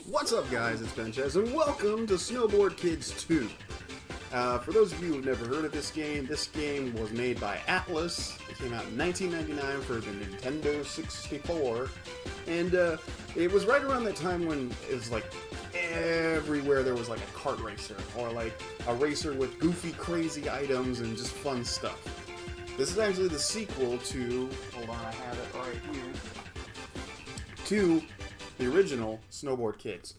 What's up, guys? It's Benches, and welcome to Snowboard Kids 2. For those of you who've never heard of this game was made by Atlas. It came out in 1999 for the Nintendo 64, and it was right around that time when it was like everywhere there was like a kart racer, or like a racer with goofy, crazy items and just fun stuff. This is actually the sequel to, hold on, I have it right here, to the original Snowboard Kids.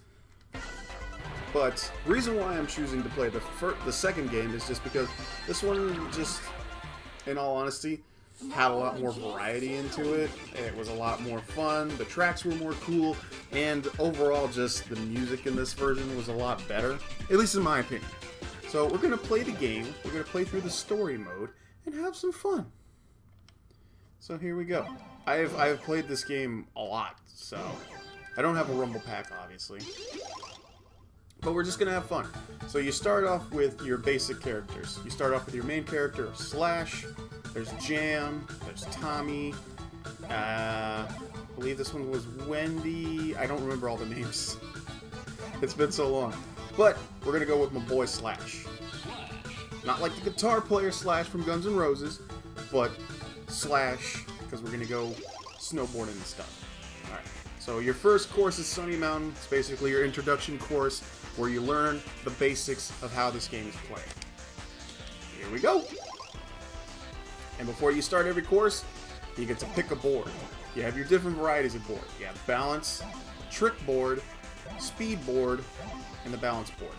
But the reason why I'm choosing to play the second game is just because this one just, in all honesty, had a lot more variety into it. It was a lot more fun, the tracks were more cool, and overall just the music in this version was a lot better, at least in my opinion. So we're going to play the game, we're going to play through the story mode, and have some fun. So here we go. I have played this game a lot, so I don't have a rumble pack, obviously. But we're just going to have fun. So you start off with your basic characters. You start off with your main character, Slash. There's Jam. There's Tommy. I believe this one was Wendy. I don't remember all the names. It's been so long. But we're going to go with my boy Slash. Not like the guitar player Slash from Guns N' Roses, but Slash, because we're going to go snowboarding and stuff. Alright, so your first course is Sunny Mountain. It's basically your introduction course where you learn the basics of how this game is played. Here we go! And before you start every course, you get to pick a board. You have your different varieties of board. You have balance, trick board, speed board, and the balance board.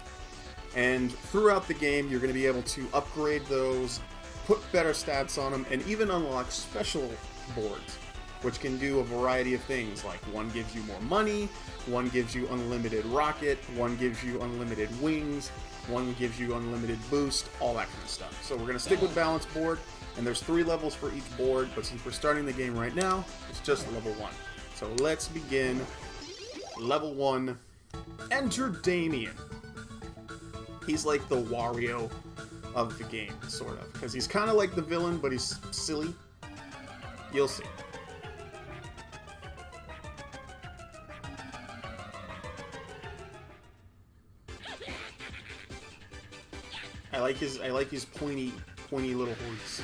And throughout the game, you're going to be able to upgrade those, put better stats on them, and even unlock special boards, which can do a variety of things, like one gives you more money, one gives you unlimited rocket, one gives you unlimited wings, one gives you unlimited boost, all that kind of stuff. So we're going to stick with balance board, and there's 3 levels for each board, but since we're starting the game right now, it's just level 1. So let's begin. Level 1, enter Damien. He's like the Wario of the game, sort of, because he's kind of like the villain, but he's silly. You'll see. I like his pointy little horns.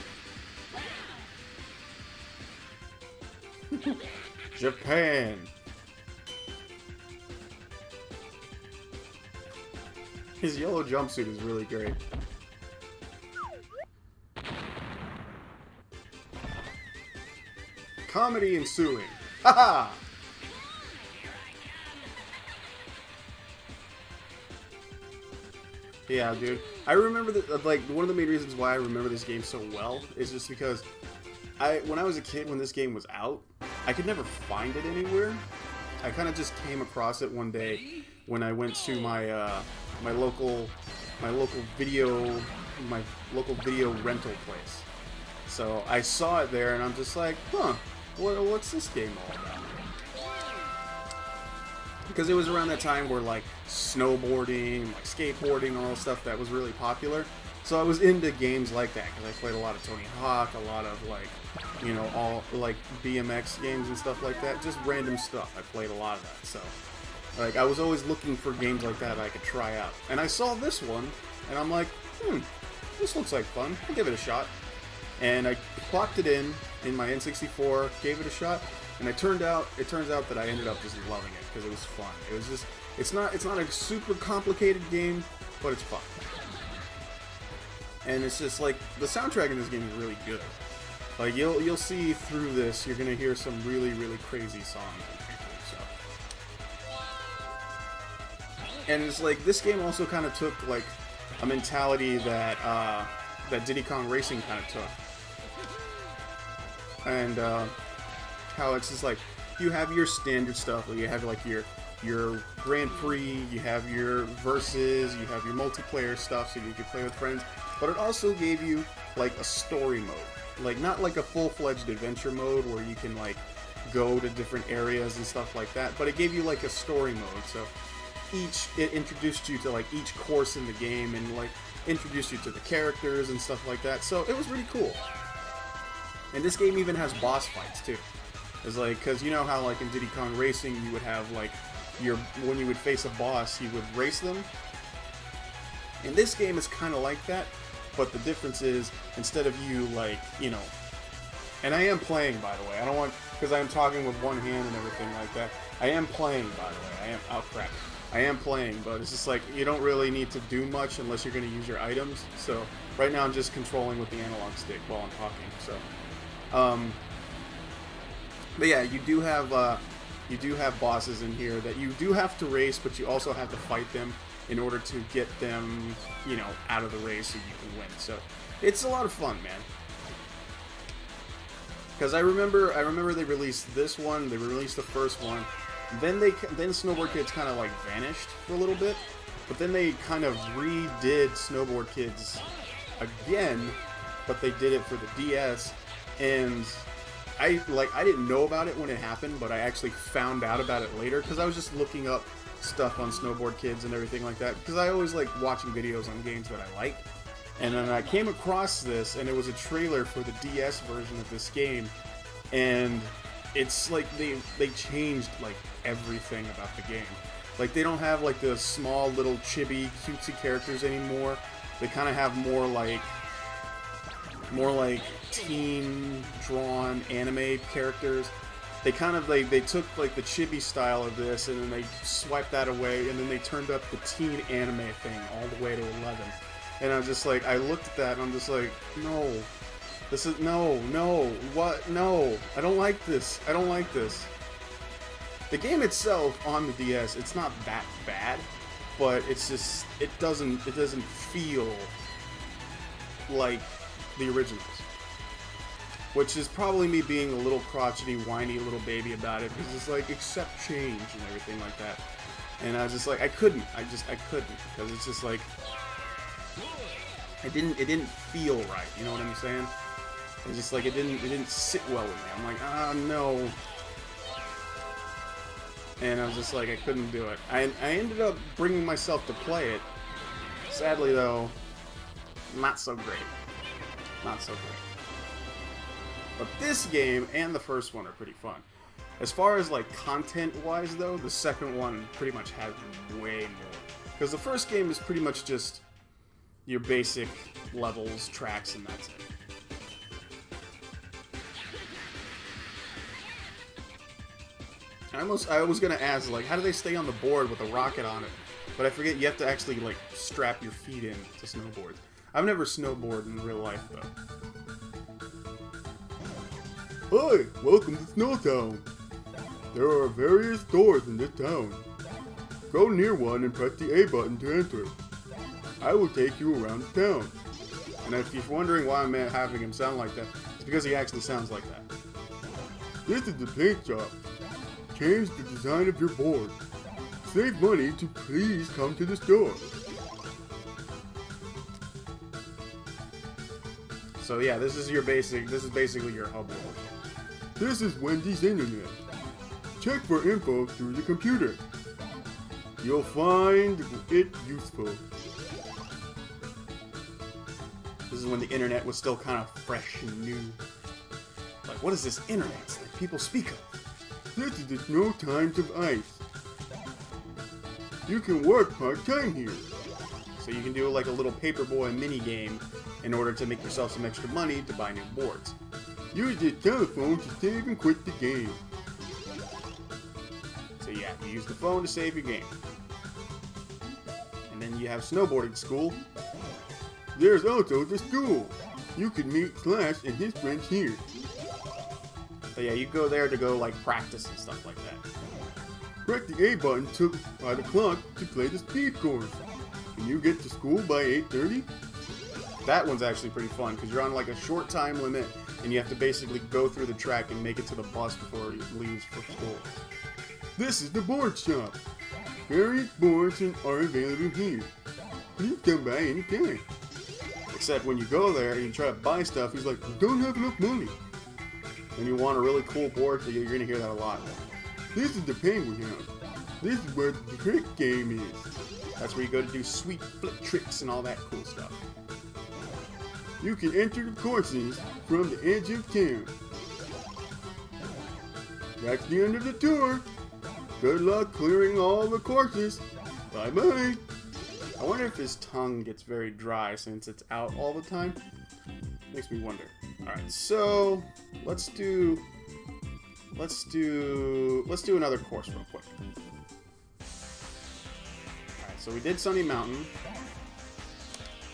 Japan. His yellow jumpsuit is really great. Comedy ensuing. Haha! Yeah, dude. I remember that, like, one of the main reasons why I remember this game so well is just because when I was a kid, when this game was out, I could never find it anywhere. I kind of just came across it one day when I went to my my local video rental place. So I saw it there, and I'm just like, huh, what's this game all about? Because it was around that time where, like, snowboarding, like skateboarding, all that stuff that was really popular. So I was into games like that, because I played a lot of Tony Hawk, a lot of, like, you know, all, like, BMX games and stuff like that. Just random stuff. I played a lot of that, so, like, I was always looking for games like that I could try out. And I saw this one, and I'm like, this looks like fun. I'll give it a shot. And I plopped it in my N64, gave it a shot, and it turns out that I ended up just loving it because it was fun. It was just, it's not a super complicated game, but it's fun. And it's just like the soundtrack in this game is really good. Like you'll see through this, you're gonna hear some really crazy songs. So, and it's like this game also kind of took like a mentality that that Diddy Kong Racing kind of took. And how it's just like you have your standard stuff, where you have like your Grand Prix, you have your versus, you have your multiplayer stuff, so you can play with friends. But it also gave you like a story mode, like not like a full-fledged adventure mode where you can like go to different areas and stuff like that. But it gave you like a story mode, so it introduced you to like each course in the game and like introduced you to the characters and stuff like that. So it was really cool. And this game even has boss fights too. It's like, because you know how like in Diddy Kong Racing you would have like when you would face a boss, you would race them. And this game is kind of like that, but the difference is, instead of you, like, you know, and I am playing, by the way, I don't want, because I am talking with one hand and everything like that. I am playing, by the way, oh crap, I am playing, but it's just like, you don't really need to do much unless you're going to use your items. So right now I'm just controlling with the analog stick while I'm talking. So, but yeah, you do have bosses in here that you do have to race, but you also have to fight them in order to get them, you know, out of the race so you can win. So it's a lot of fun, man. Because I remember they released this one, they released the first one, then Snowboard Kids kind of like vanished for a little bit, but then they kind of redid Snowboard Kids again, but they did it for the DS, and I didn't know about it when it happened, but I actually found out about it later because I was just looking up stuff on Snowboard Kids and everything like that, because I always like watching videos on games that I like. And then I came across this, and it was a trailer for the DS version of this game, and it's like they changed like everything about the game. Like, they don't have like the small little chibi cutesy characters anymore. They kind of have more like teen drawn anime characters. They kind of they took like the chibi style of this, and then they swiped that away, and then they turned up the teen anime thing all the way to 11. And I was just like, I looked at that and I'm just like, no, this is, no, what, no, I don't like this, I don't like this. The game itself on the DS, it's not that bad, but it's just, it doesn't feel like the originals. Which is probably me being a little crotchety, whiny little baby about it, because it's like, accept change and everything like that. And I was just like, I couldn't, because it's just like, it didn't feel right, you know what I'm saying? It's just like, it didn't sit well with me. I'm like, ah, no. And I was just like, I couldn't do it. I ended up bringing myself to play it. Sadly, though, not so great. Not so great. But this game and the first one are pretty fun. As far as like content-wise, though, the second one pretty much has way more. Because the first game is pretty much just your basic levels, tracks, and that's it. I was gonna ask, like, how do they stay on the board with a rocket on it? But I forget you have to actually, like, strap your feet in to snowboards. I've never snowboarded in real life, though. Hi, welcome to Snowtown. There are various stores in this town. Go near one and press the A button to enter. I will take you around the town. And if you're wondering why I'm having him sound like that, it's because he actually sounds like that. This is the paint shop. Change the design of your board. Save money to please come to the store. So yeah, this is basically your hub world. This is Wendy's internet. Check for info through the computer. You'll find it useful. This is when the internet was still kind of fresh and new. Like, what is this internet that people speak of? This is the Snow Times of Ice. You can work part-time here. So you can do like a little paperboy mini game in order to make yourself some extra money to buy new boards. Use your telephone to save and quit the game. So yeah, you use the phone to save your game. And then you have snowboarding school. There's also the school. You can meet Slash and his friends here. So yeah, you go there to go like practice and stuff like that. Press the A button by the clock to play the speed course. Can you get to school by 8:30? That one's actually pretty fun because you're on like a short time limit and you have to basically go through the track and make it to the bus before it leaves for school. This is the board shop. Various boards are available here. Please come by anytime. Except when you go there and you try to buy stuff, he's like, you don't have enough money. And you want a really cool board, so you're going to hear that a lot. This is the Penguin House. This is where the trick game is. That's where you go to do sweet flip tricks and all that cool stuff. You can enter the courses from the edge of town. That's the end of the tour. Good luck clearing all the courses. Bye-bye. I wonder if his tongue gets very dry since it's out all the time. Makes me wonder. Alright, so let's do another course real quick. Alright, so we did Sunny Mountain.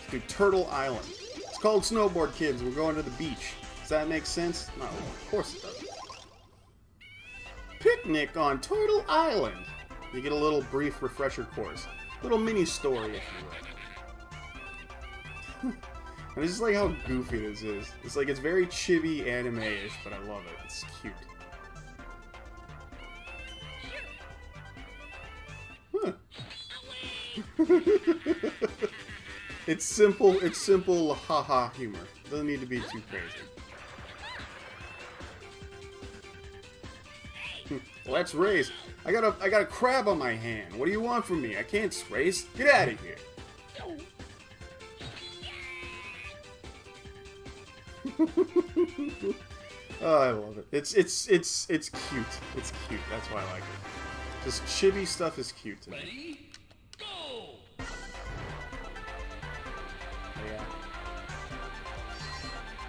Let's do Turtle Island. It's called Snowboard, kids. We're going to the beach. Does that make sense? No, of course it doesn't. Picnic on Turtle Island. You get a little brief refresher course. Little mini story, if you will. And it's just like how goofy this is. It's like, it's very chibi anime-ish, but I love it. It's cute. Huh. It's simple haha humor. Doesn't need to be too crazy. Let's race. I got a crab on my hand. What do you want from me? I can't race. Get out of here. Oh, I love it. It's cute. It's cute. That's why I like it. Just chibi stuff is cute to me. Yeah.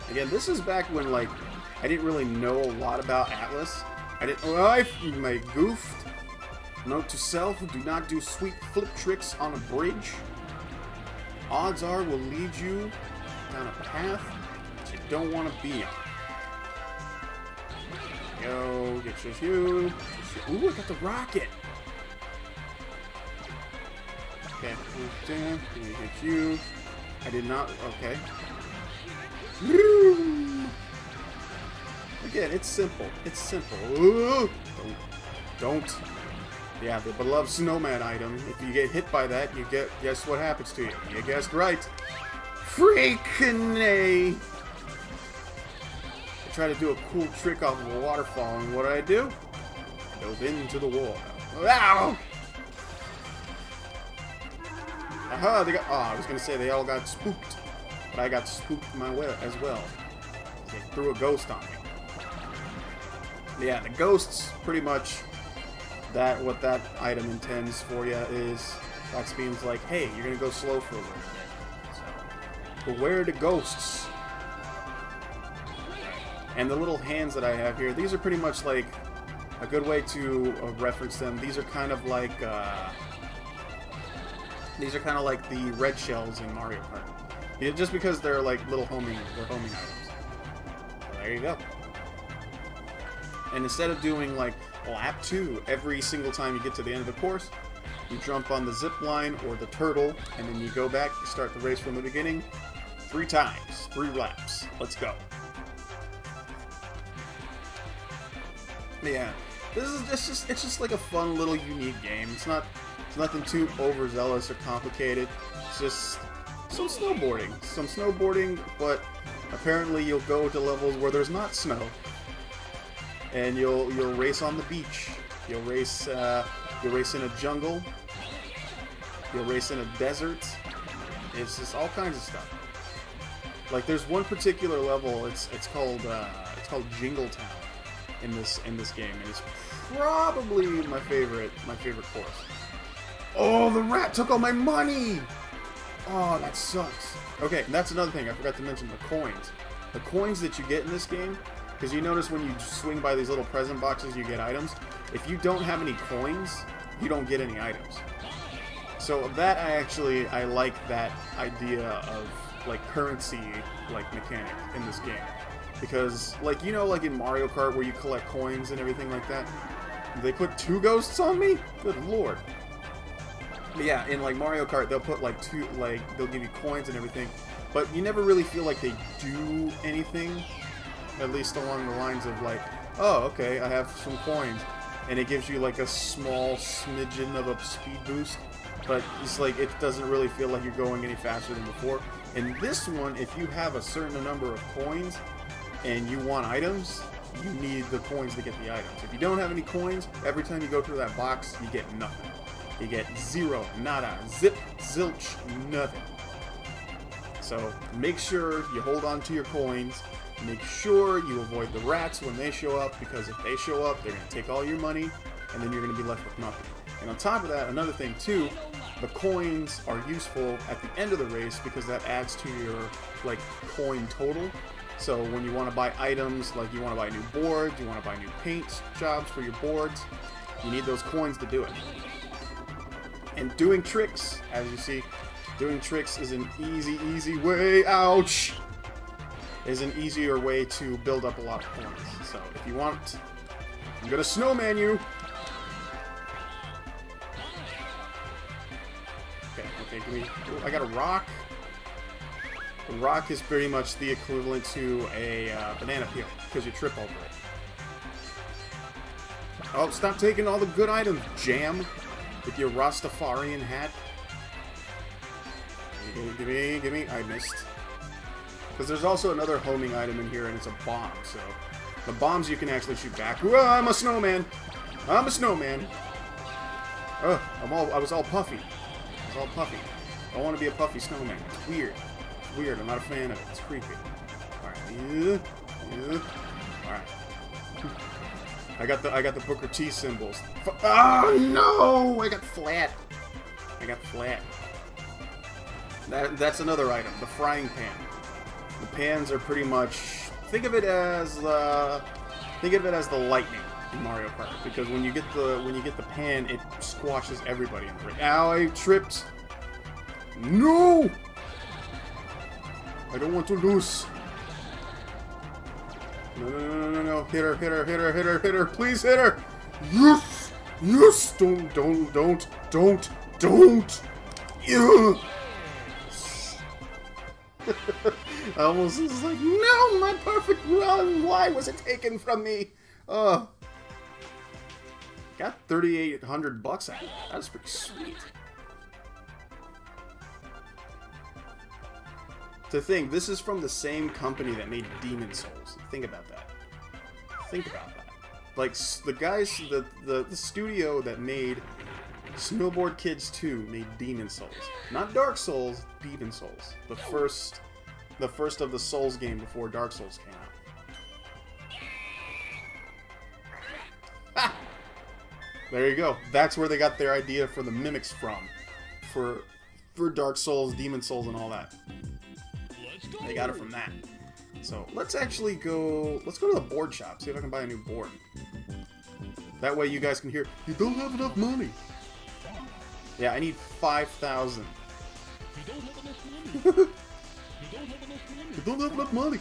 Again, this is back when, like, I didn't really know a lot about Atlas. I goofed. Note to self, do not do sweet flip tricks on a bridge. Odds are will lead you down a path that you don't want to be on. Go, get your shoe. Ooh, I got the rocket. Okay, down, hit you. I did not, okay. Again, it's simple. It's simple. Ooh, don't. Yeah, the beloved snowman item. If you get hit by that, you get, guess what happens to you? You guessed right. Freaking A. I tried to do a cool trick off of a waterfall, and what did I do? I dove into the wall. Ow! Aha, they got, oh, I was gonna say they all got spooked. But I got spooked as well. They threw a ghost on me. Yeah, the ghosts, pretty much, what that item intends for you is, that means like, hey, you're gonna go slow for a little bit. So, beware the ghosts. And the little hands that I have here, these are pretty much like, a good way to reference them. These are kind of like, the red shells in Mario Kart. Yeah, just because they're like little homing items. So there you go. And instead of doing like lap 2 every single time you get to the end of the course, you jump on the zip line or the turtle, and then you go back, you start the race from the beginning 3 times, 3 laps. Let's go. Yeah, it's just like a fun little unique game. It's nothing too overzealous or complicated. It's just some snowboarding, but apparently you'll go to levels where there's not snow, and you'll race on the beach. You'll race in a jungle. You'll race in a desert. It's just all kinds of stuff. Like there's one particular level. It's called Jingle Town in this game, and it's probably my favorite course. Oh, the rat took all my money! Oh, that sucks. Okay, and that's another thing. I forgot to mention the coins. The coins that you get in this game, because you notice when you swing by these little present boxes, you get items. If you don't have any coins, you don't get any items. So that I like that idea of like currency mechanic in this game. Because like like in Mario Kart where you collect coins and everything like that. They put 2 ghosts on me? Good lord. But yeah, in like Mario Kart, they'll put like they'll give you coins and everything, but you never really feel like they do anything, at least along the lines of like, oh, okay, I have some coins, and it gives you like a small smidgen of a speed boost, but it's like, it doesn't really feel like you're going any faster than before. In this one, if you have a certain number of coins, and you want items, you need the coins to get the items. If you don't have any coins, every time you go through that box, you get nothing. You get 0, nada, zip, zilch, nothing. So make sure you hold on to your coins. Make sure you avoid the rats when they show up, because if they show up, they're going to take all your money, and then you're going to be left with nothing. And on top of that, another thing too, the coins are useful at the end of the race because that adds to your like coin total. So when you want to buy items, like you want to buy new boards, you want to buy new paint jobs for your boards, you need those coins to do it. And doing tricks, as you see, doing tricks is an easy way, ouch, is an easier way to build up a lot of coins. So if you want, I'm gonna snowman you. Okay, give me, oh, I got a rock. A rock is pretty much the equivalent to a banana peel, because you trip over it. Oh, stop taking all the good items, Jam, with your Rastafarian hat. Give me, I missed. Because there's also another homing item in here, and it's a bomb, so... The bombs you can actually shoot back. Whoa, I'm a snowman! I'm a snowman! Oh, I was all puffy. I was all puffy. I want to be a puffy snowman. It's weird. It's weird. I'm not a fan of it. It's creepy. Alright. Alright. I got the Booker T symbols. Oh no! I got flat. I got flat. That's another item. The frying pan. The pans are pretty much. Think of it as the lightning in Mario Kart, because when you get the pan, it squashes everybody in the ring. Ow! I tripped. No! I don't want to lose. No. Hit her. Please hit her. Yes! Yes! Don't. Yeah. I almost was like, no, my perfect run. Why was it taken from me? Got 3,800 bucks out of that. That's pretty sweet. To think, this is from the same company that made Demon Souls. Think about that. Think about that. Like, the guys, the studio that made Snowboard Kids 2 made Demon Souls. Not Dark Souls, Demon Souls. The first of the Souls game before Dark Souls came out. Ah! There you go. That's where they got their idea for the mimics from. For Dark Souls, Demon Souls, and all that. They got it from that. So let's actually go. Let's go to the board shop. See if I can buy a new board. That way you guys can hear. You don't have enough money. Yeah, I need 5,000. You don't have enough money. You don't have enough money.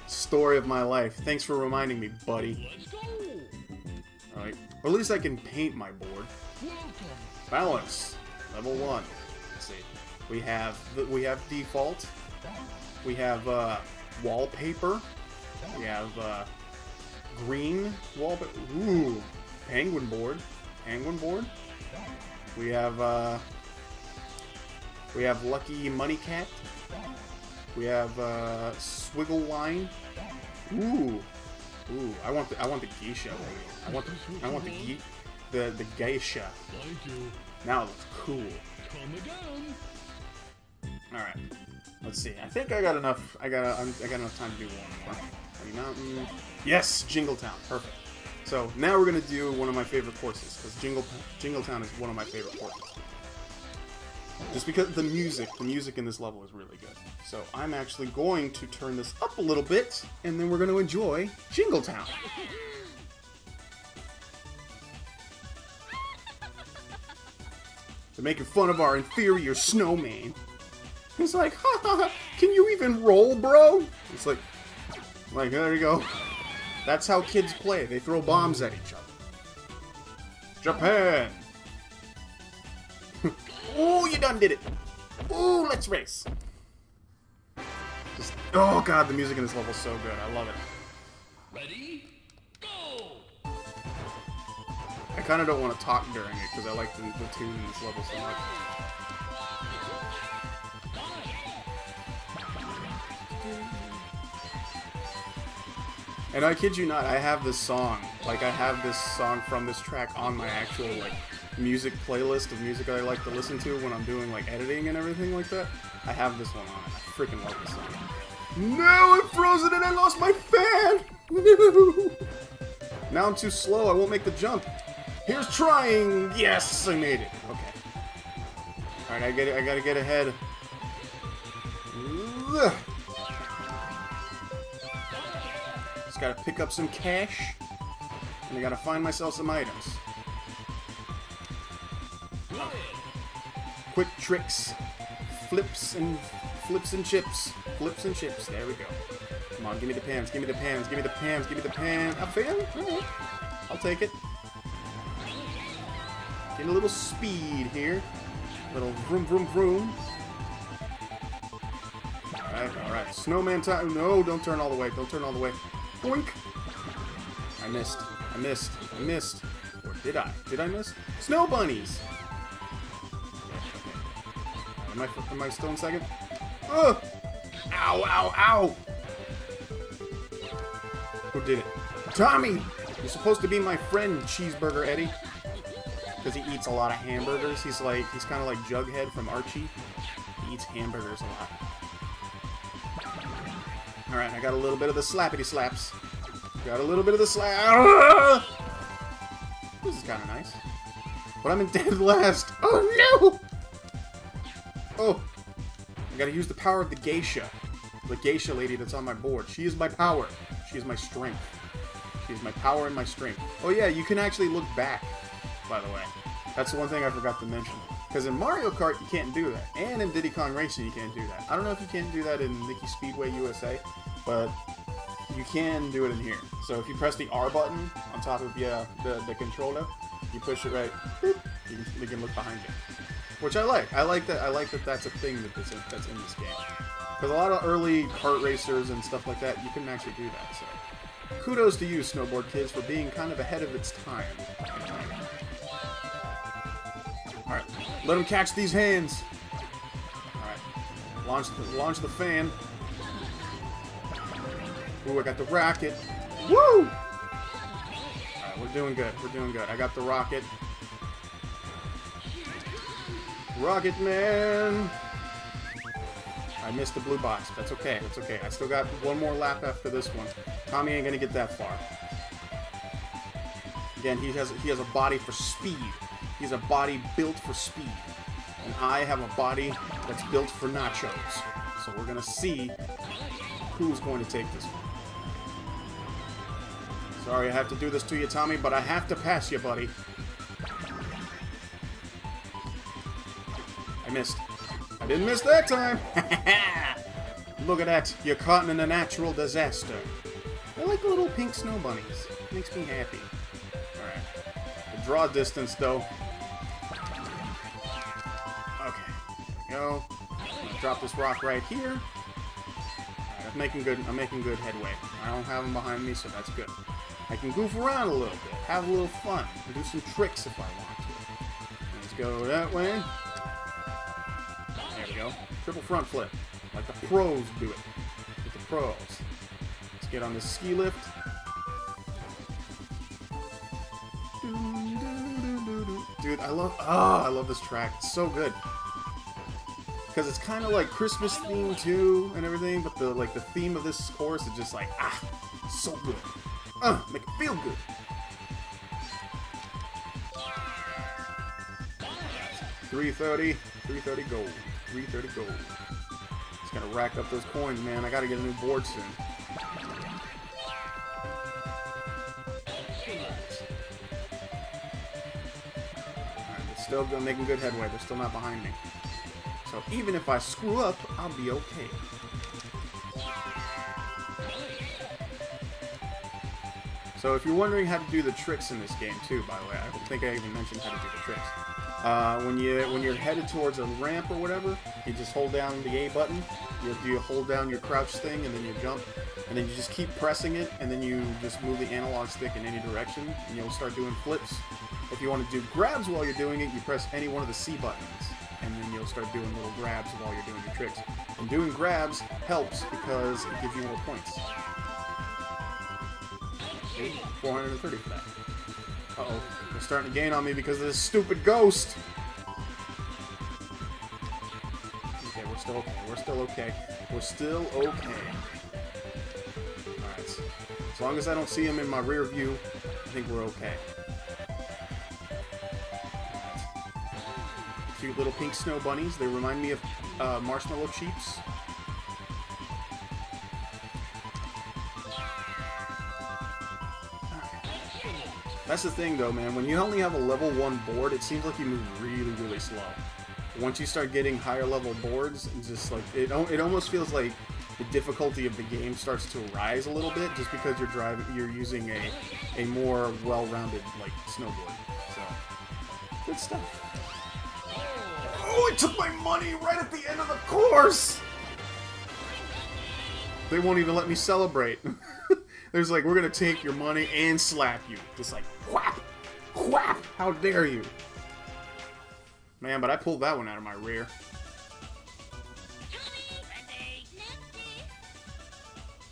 Story of my life. Thanks for reminding me, buddy. Let's go. All right. Or at least I can paint my board. Balance. Level 1. Let's see. We have default. We have wallpaper. We have green wallpaper. Ooh, penguin board. Penguin board. We have lucky money cat. We have swiggle line. Ooh, I want the geisha. I want the geisha. Thank you. Now it looks cool. Come again. Alright. Let's see. I think I got enough. I got enough time to do one more. Honey Mountain. Yes, Jingletown. Perfect. So now we're gonna do one of my favorite courses, because Jingletown is one of my favorite courses. Just because the music in this level is really good. So I'm actually going to turn this up a little bit, and then we're going to enjoy Jingletown. They're making fun of our inferior snowman. He's like, ha ha ha, can you even roll, bro? It's like, there you go. That's how kids play. They throw bombs at each other. Japan! Ooh, you done did it! Ooh, let's race! Just, oh god, the music in this level is so good. I love it. Ready? Go! I kind of don't want to talk during it because I like the tune in this level so much. And I kid you not, I have this song. Like, I have this song from this track on my actual, like, music playlist of music I like to listen to when I'm doing, like, editing and everything like that. I have this one on it. I freaking love this song. No, I'm frozen and I lost my fan! No! Now I'm too slow. I won't make the jump. Here's trying. Yes, I made it. Okay. All right, I gotta get ahead. Ugh. Just gotta pick up some cash, and I gotta find myself some items. Quick tricks, flips and chips, flips and chips. There we go. Come on, give me the pans, give me the pans, give me the pans, give me the pan. A fan? Alright. I'll take it. Getting a little speed here. Little vroom, vroom, vroom. Alright, alright. Snowman time. No, don't turn all the way. Don't turn all the way. Boink! I missed. I missed. I missed. Or did I? Did I miss? Snow bunnies! Am I still in second? Ugh! Ow, ow, ow! Who did it? Tommy! You're supposed to be my friend, Cheeseburger Eddie. Because he eats a lot of hamburgers. He's kind of like Jughead from Archie. He eats hamburgers a lot. Alright, I got a little bit of the slappity slaps. Got a little bit of the slap. This is kind of nice. But I'm in dead last. Oh no! Oh. I gotta use the power of the geisha. The geisha lady that's on my board. She is my power. She is my strength. She is my power and my strength. Oh yeah, you can actually look back, by the way. That's the one thing I forgot to mention. Because in Mario Kart, you can't do that. And in Diddy Kong Racing, you can't do that. I don't know if you can do that in Mickey Speedway USA, but you can do it in here. So if you press the R button on top of the controller, you push it right, boop, you can look behind you. Which I like. I like that that's a thing that's in this game. Because a lot of early kart racers and stuff like that, you couldn't actually do that. So kudos to you, Snowboard Kids, for being kind of ahead of its time. Alright, let him catch these hands. Alright, launch the fan. Ooh, I got the rocket. Woo! Alright, we're doing good. We're doing good. I got the rocket. Rocket Man! I missed the blue box. That's okay. That's okay. I still got one more lap after this one. Tommy ain't gonna get that far. Again, he has a body for speed. He's a body built for speed. And I have a body that's built for nachos. So we're gonna see who's going to take this one. Sorry I have to do this to you, Tommy, but I have to pass you, buddy. I missed. I didn't miss that time! Look at that. You're caught in a natural disaster. I like little pink snow bunnies. Makes me happy. Alright. The draw distance, though. Okay. There we go. I'm gonna drop this rock right here. Alright, I'm making good headway. I don't have them behind me, so that's good. I can goof around a little bit, have a little fun, and do some tricks if I want to. Let's go that way. There we go. Triple front flip. Like the pros do it. With the pros. Let's get on this ski lift. Dude, I love this track. It's so good. Because it's kind of like Christmas theme too and everything, but the theme of this course is just like, so good. Make it feel good. 330 gold. 330 gold. Just gotta rack up those coins, man. I gotta get a new board soon. Alright, they're still making good headway. They're still not behind me. So even if I screw up, I'll be okay. So if you're wondering how to do the tricks in this game too, by the way, I don't think I even mentioned how to do the tricks. When you're headed towards a ramp or whatever, you just hold down the A button. You hold down your crouch thing, and then you jump, and then you just keep pressing it, and then you just move the analog stick in any direction, and you'll start doing flips. If you want to do grabs while you're doing it, you press any one of the C buttons, and then you'll start doing little grabs while you're doing your tricks. And doing grabs helps because it gives you more points. 430 for that. Uh-oh. They're starting to gain on me because of this stupid ghost. Okay, we're still okay. We're still okay. We're still okay. Alright. As long as I don't see him in my rear view, think we're okay. Cute little pink snow bunnies. They remind me of marshmallow cheeps. That's the thing, though, man. When you only have a level 1 board, it seems like you move really, really slow. Once you start getting higher level boards, it's just like it almost feels like the difficulty of the game starts to rise a little bit, just because you're using a more well-rounded like snowboard. So good stuff. Oh, it took my money right at the end of the course. They won't even let me celebrate. There's like, we're gonna take your money and slap you. Just like, whap! Whap! How dare you! Man, but I pulled that one out of my rear.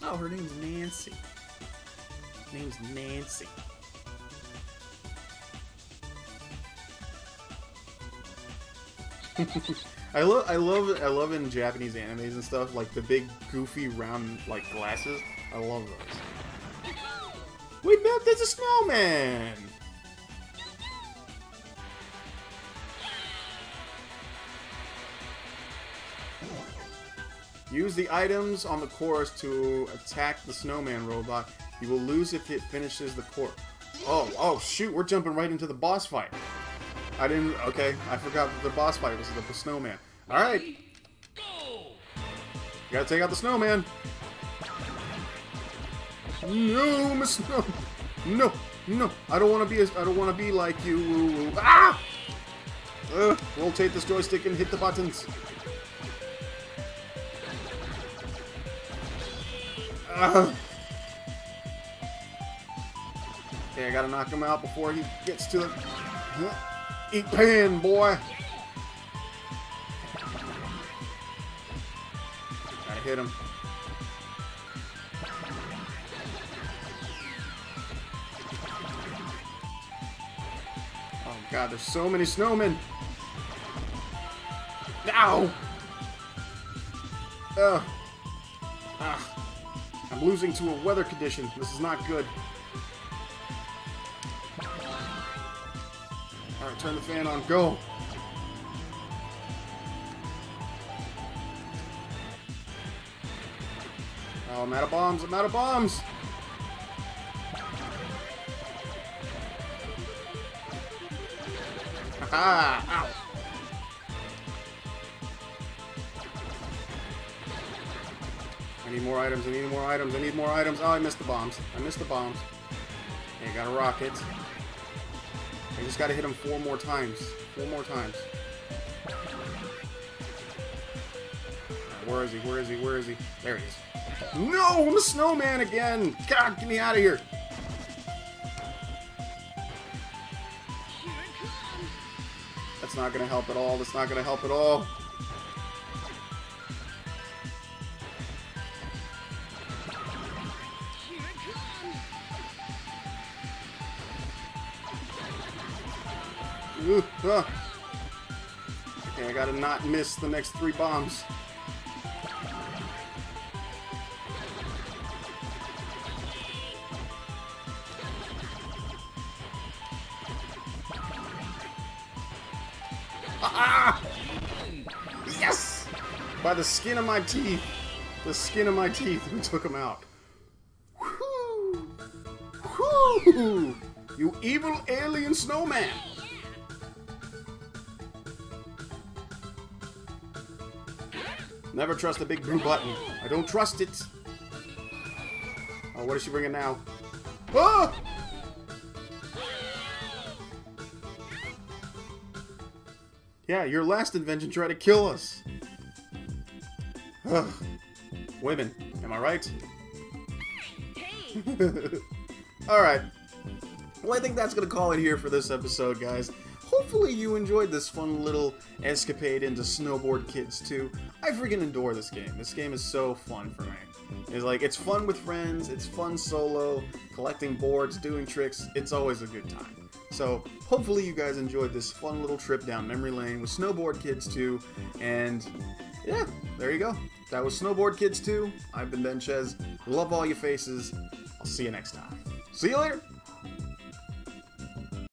Oh, her name's Nancy. Name's Nancy. I love in Japanese animes and stuff, like the big goofy round like glasses. I love those. Wait, Beth, there's a snowman! Use the items on the course to attack the snowman robot. You will lose if it finishes the course. Oh, shoot, we're jumping right into the boss fight. Okay, I forgot that the boss fight was the snowman. Alright. You gotta take out the snowman. No, Miss Snow. No, no. I don't want to be like you. Ah! Rotate this joystick and hit the buttons. Okay, I gotta knock him out before he gets to the... Eat pan, boy! Gotta hit him. Oh god, there's so many snowmen! Ow! I'm losing to a weather condition. This is not good. Alright, turn the fan on. Go! Oh, I'm out of bombs. I'm out of bombs! Haha! Ow! I need more items, I need more items, I need more items. Oh, I missed the bombs. I missed the bombs. Okay, got a rocket. I just gotta hit him 4 more times. 4 more times. Where is he? Where is he? Where is he? There he is. No! I'm a snowman again! God, get me out of here! That's not gonna help at all. That's not gonna help at all. Okay, I gotta not miss the next 3 bombs. Ah! Yes! By the skin of my teeth. The skin of my teeth, we took him out. Whew! Whew! You evil alien snowman! Never trust a big blue button. I don't trust it. Oh, what is she bringing now? Ah! Yeah, your last invention tried to kill us. Ugh. Women, am I right? Alright. Well, I think that's going to call it here for this episode, guys. Hopefully you enjoyed this fun little escapade into Snowboard Kids 2. I freaking adore this game. This game is so fun for me. It's fun with friends, it's fun solo, collecting boards, doing tricks. It's always a good time. So hopefully you guys enjoyed this fun little trip down memory lane with Snowboard Kids 2. And yeah, there you go. That was Snowboard Kids 2. I've been Ben Chez. Love all your faces. I'll see you next time. See you later.